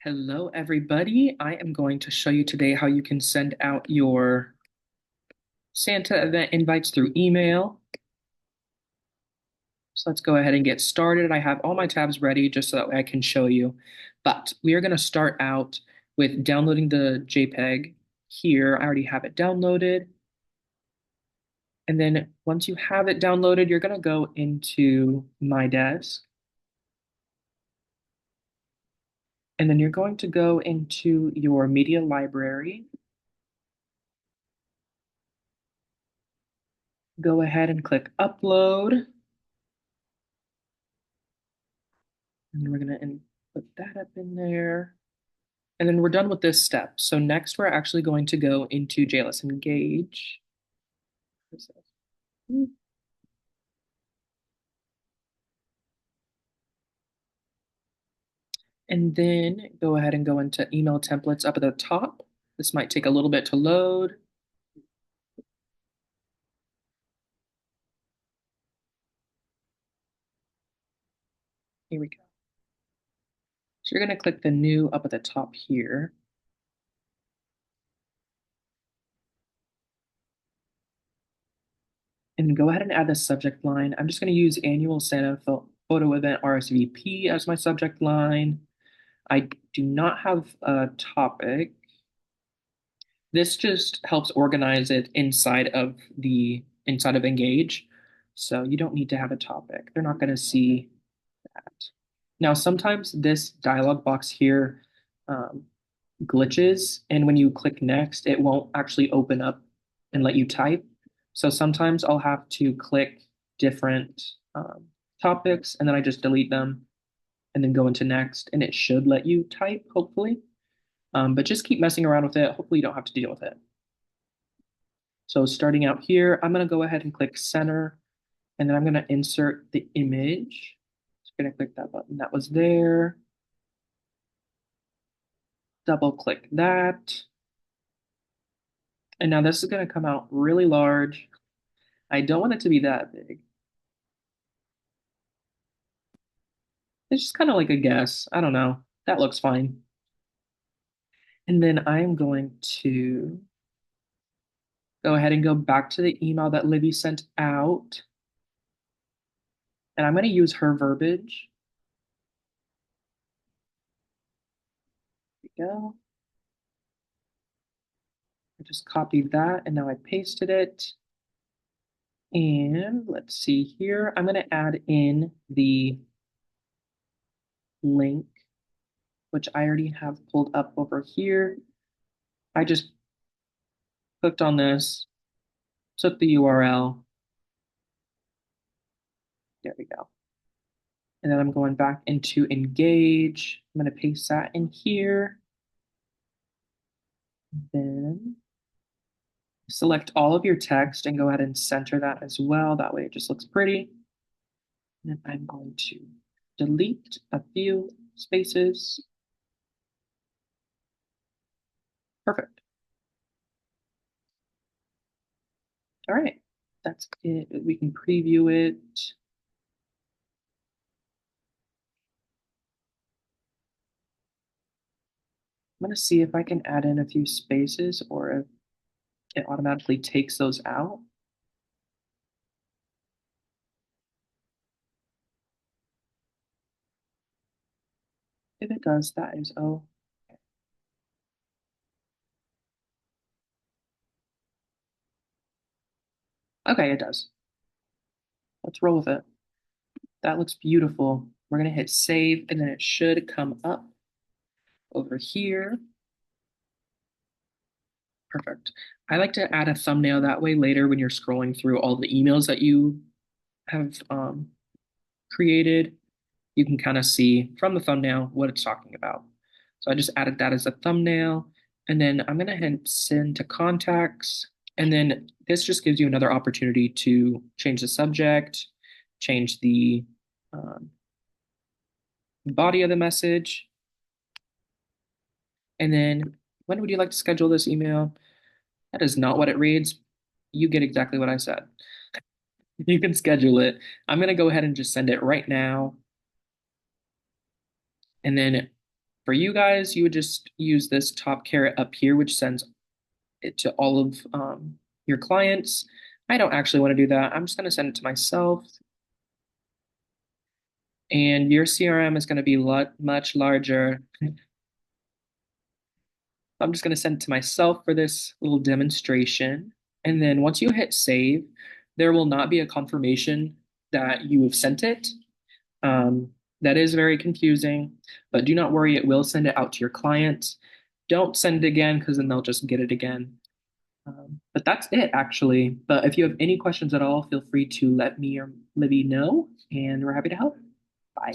Hello, everybody. I am going to show you today how you can send out your Santa event invites through email. So let's go ahead and get started. I have all my tabs ready just so that way I can show you. But we are going to start out with downloading the JPEG here. I already have it downloaded. And then once you have it downloaded, you're going to go into My Desk. And then you're going to go into your media library. Go ahead and click Upload. And we're going to put that up in there. And then we're done with this step. So next we're actually going to go into JLS Engage. And then go ahead and go into email templates up at the top. This might take a little bit to load. Here we go. So you're going to click the new up at the top here. And go ahead and add the subject line. I'm just going to use annual Santa photo event RSVP as my subject line. I do not have a topic. This just helps organize it inside of Engage. So you don't need to have a topic. They're not going to see that. Now, sometimes this dialog box here glitches, and when you click next, it won't actually open up and let you type. So sometimes I'll have to click different topics, and then I just delete them and then go into next, and it should let you type, hopefully. But just keep messing around with it. Hopefully you don't have to deal with it. So starting out here, I'm going to go ahead and click center, and then I'm going to insert the image. Just going to click that button that was there. Double click that. And now this is going to come out really large. I don't want it to be that big. It's just kind of like a guess. I don't know. That looks fine. And then I'm going to go ahead and go back to the email that Livy sent out. And I'm going to use her verbiage. There we go. I just copied that and now I pasted it. And let's see here. I'm going to add in the link, which I already have pulled up over here. I just clicked on this, took the URL. There we go. And then I'm going back into Engage. I'm going to paste that in here. Then select all of your text and go ahead and center that as well. That way it just looks pretty. And I'm going to delete a few spaces. Perfect. All right, that's it. We can preview it. I'm going to see if I can add in a few spaces or if it automatically takes those out. If it does, that is oh. Okay, it does. Let's roll with it. That looks beautiful. We're going to hit save and then it should come up over here. Perfect. I like to add a thumbnail that way later when you're scrolling through all the emails that you have created, you can kind of see from the thumbnail what it's talking about. So I just added that as a thumbnail. And then I'm going to hit send to contacts. And then this just gives you another opportunity to change the subject, change the body of the message. And then when would you like to schedule this email? That is not what it reads. You get exactly what I said. You can schedule it. I'm going to go ahead and just send it right now. And then For you guys, you would just use this top caret up here, which sends it to all of your clients. I don't actually want to do that. I'm just going to send it to myself. And your CRM is going to be much larger. I'm just going to send it to myself for this little demonstration. And then once you hit save, there will not be a confirmation that you have sent it. Um, that is very confusing, but do not worry, it will send it out to your clients. Don't send it again because then they'll just get it again. But that's it, actually. But if you have any questions at all, feel free to let me or Libby know, and we're happy to help. Bye.